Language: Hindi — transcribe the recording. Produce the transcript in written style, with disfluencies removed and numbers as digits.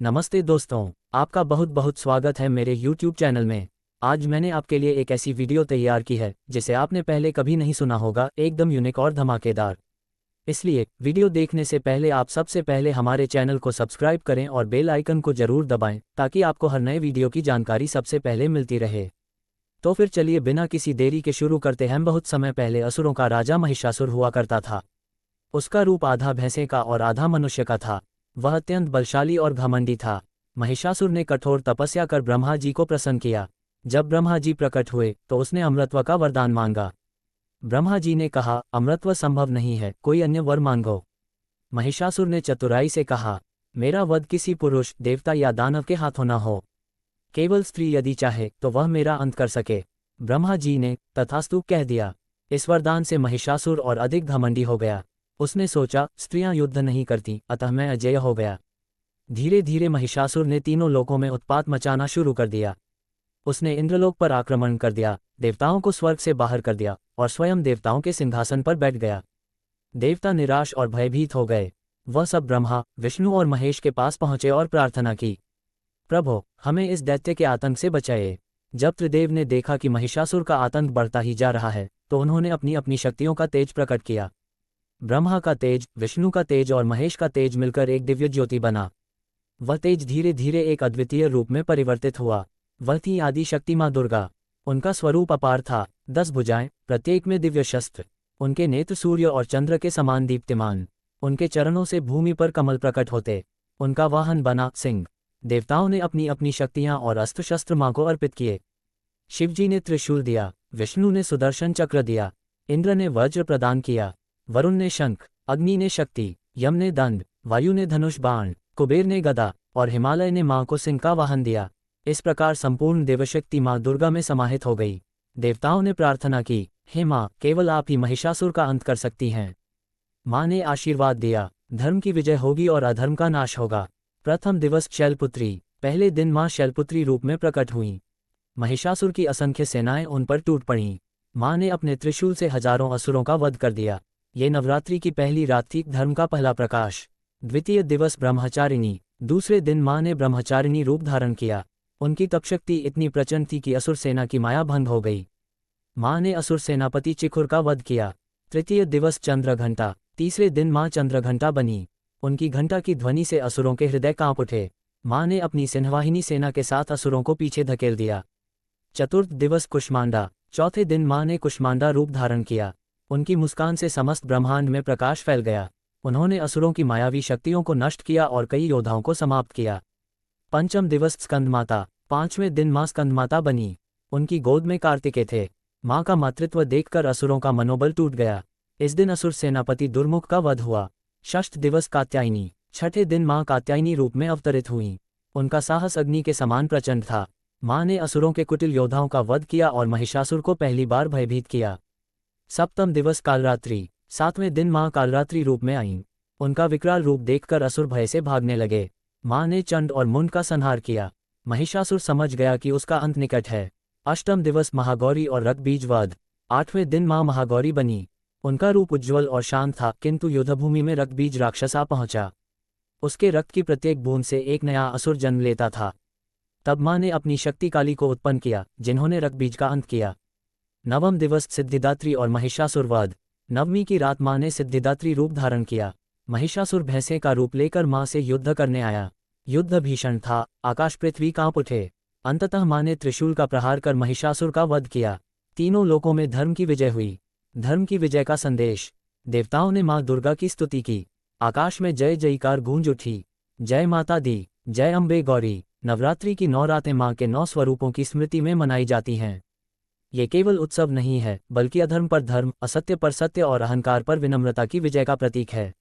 नमस्ते दोस्तों, आपका बहुत बहुत स्वागत है मेरे YouTube चैनल में। आज मैंने आपके लिए एक ऐसी वीडियो तैयार की है जिसे आपने पहले कभी नहीं सुना होगा, एकदम यूनिक और धमाकेदार। इसलिए वीडियो देखने से पहले आप सबसे पहले हमारे चैनल को सब्सक्राइब करें और बेल आइकन को जरूर दबाएं ताकि आपको हर नए वीडियो की जानकारी सबसे पहले मिलती रहे। तो फिर चलिए बिना किसी देरी के शुरू करते हैं। बहुत समय पहले असुरों का राजा महिषासुर हुआ करता था। उसका रूप आधा भैंसे का और आधा मनुष्य का था। वह अत्यंत बलशाली और घमंडी था। महिषासुर ने कठोर तपस्या कर ब्रह्मा जी को प्रसन्न किया। जब ब्रह्मा जी प्रकट हुए तो उसने अमृतत्व का वरदान मांगा। ब्रह्मा जी ने कहा, अमृतत्व संभव नहीं है, कोई अन्य वर मांगो। महिषासुर ने चतुराई से कहा, मेरा वध किसी पुरुष, देवता या दानव के हाथों न हो। केवल स्त्री यदि चाहे तो वह मेरा अंत कर सके। ब्रह्मा जी ने तथास्तु कह दिया। इस वरदान से महिषासुर और अधिक घमंडी हो गया। उसने सोचा, स्त्रियां युद्ध नहीं करती, अतः मैं अजेय हो गया। धीरे धीरे महिषासुर ने तीनों लोकों में उत्पात मचाना शुरू कर दिया। उसने इंद्रलोक पर आक्रमण कर दिया, देवताओं को स्वर्ग से बाहर कर दिया और स्वयं देवताओं के सिंहासन पर बैठ गया। देवता निराश और भयभीत हो गए। वह सब ब्रह्मा, विष्णु और महेश के पास पहुंचे और प्रार्थना की, प्रभो, हमें इस दैत्य के आतंक से बचाए। जब त्रिदेव ने देखा कि महिषासुर का आतंक बढ़ता ही जा रहा है तो उन्होंने अपनी अपनी शक्तियों का तेज प्रकट किया। ब्रह्मा का तेज, विष्णु का तेज और महेश का तेज मिलकर एक दिव्य ज्योति बना। वह तेज धीरे धीरे एक अद्वितीय रूप में परिवर्तित हुआ। वह थी आदि शक्ति माँ दुर्गा। उनका स्वरूप अपार था, 10 भुजाएं, प्रत्येक में दिव्य शस्त्र। उनके नेत्र सूर्य और चंद्र के समान दीप्तिमान। उनके चरणों से भूमि पर कमल प्रकट होते। उनका वाहन बना सिंह। देवताओं ने अपनी अपनी शक्तियां और अस्त्र शस्त्र माँ को अर्पित किए। शिवजी ने त्रिशूल दिया, विष्णु ने सुदर्शन चक्र दिया, इंद्र ने वज्र प्रदान किया, वरुण ने शंख, अग्नि ने शक्ति, यम ने दंड, वायु ने धनुष बाण, कुबेर ने गदा और हिमालय ने मां को सिंह का वाहन दिया। इस प्रकार संपूर्ण देवशक्ति मां दुर्गा में समाहित हो गई। देवताओं ने प्रार्थना की, हे मां, केवल आप ही महिषासुर का अंत कर सकती हैं। मां ने आशीर्वाद दिया, धर्म की विजय होगी और अधर्म का नाश होगा। प्रथम दिवस शैलपुत्री। पहले दिन मां शैलपुत्री रूप में प्रकट हुईं। महिषासुर की असंख्य सेनाएं उन पर टूट पड़ीं। मां ने अपने त्रिशूल से हजारों असुरों का वध कर दिया। ये नवरात्रि की पहली रात थी, धर्म का पहला प्रकाश। द्वितीय दिवस ब्रह्मचारिणी। दूसरे दिन मां ने ब्रह्मचारिणी रूप धारण किया। उनकी तपशक्ति इतनी प्रचंड थी कि असुर सेना की माया भंग हो गई। मां ने असुर सेनापति चिखुर का वध किया। तृतीय दिवस चंद्रघंटा। तीसरे दिन मां चंद्रघंटा बनी। उनकी घंटा की ध्वनि से असुरों के हृदय कांप उठे। मां ने अपनी सिंहवाहिनी सेना के साथ असुरों को पीछे धकेल दिया। चतुर्थ दिवस कुष्मांडा। चौथे दिन मां ने कुष्मांडा रूप धारण किया। उनकी मुस्कान से समस्त ब्रह्मांड में प्रकाश फैल गया। उन्होंने असुरों की मायावी शक्तियों को नष्ट किया और कई योद्धाओं को समाप्त किया। पंचम दिवस स्कंदमाता। पांचवें दिन मां स्कंदमाता बनी। उनकी गोद में कार्तिकेय थे। मां का मातृत्व देखकर असुरों का मनोबल टूट गया। इस दिन असुर सेनापति दुर्मुख का वध हुआ। षष्ठ दिवस कात्यायनी। छठे दिन मां कात्यायनी रूप में अवतरित हुईं। उनका साहस अग्नि के समान प्रचंड था। मां ने असुरों के कुटिल योद्धाओं का वध किया और महिषासुर को पहली बार भयभीत किया। सप्तम दिवस कालरात्रि। सातवें दिन मां कालरात्रि रूप में आईं। उनका विकराल रूप देखकर असुर भय से भागने लगे। मां ने चंड और मुंड का संहार किया। महिषासुर समझ गया कि उसका अंत निकट है। अष्टम दिवस महागौरी और रक्तबीज वध। आठवें दिन मां महागौरी बनी। उनका रूप उज्ज्वल और शांत था, किंतु युद्धभूमि में रक्तबीज राक्षस आ पहुंचा। उसके रक्त की प्रत्येक बूंद से एक नया असुर जन्म लेता था। तब मां ने अपनी शक्ति काली को उत्पन्न किया, जिन्होंने रक्तबीज का अंत किया। नवम दिवस सिद्धिदात्री और महिषासुर वध। नवमी की रात मां ने सिद्धिदात्री रूप धारण किया। महिषासुर भैंसे का रूप लेकर मां से युद्ध करने आया। युद्ध भीषण था, आकाश पृथ्वी कांप उठे। अंततः मां ने त्रिशूल का प्रहार कर महिषासुर का वध किया। तीनों लोकों में धर्म की विजय हुई। धर्म की विजय का संदेश। देवताओं ने मां दुर्गा की स्तुति की। आकाश में जय जयकार गूंज उठी। जय माता दी, जय अम्बे गौरी। नवरात्रि की 9 रातें मां के 9 स्वरूपों की स्मृति में मनाई जाती हैं। ये केवल उत्सव नहीं है, बल्कि अधर्म पर धर्म, असत्य पर सत्य और अहंकार पर विनम्रता की विजय का प्रतीक है।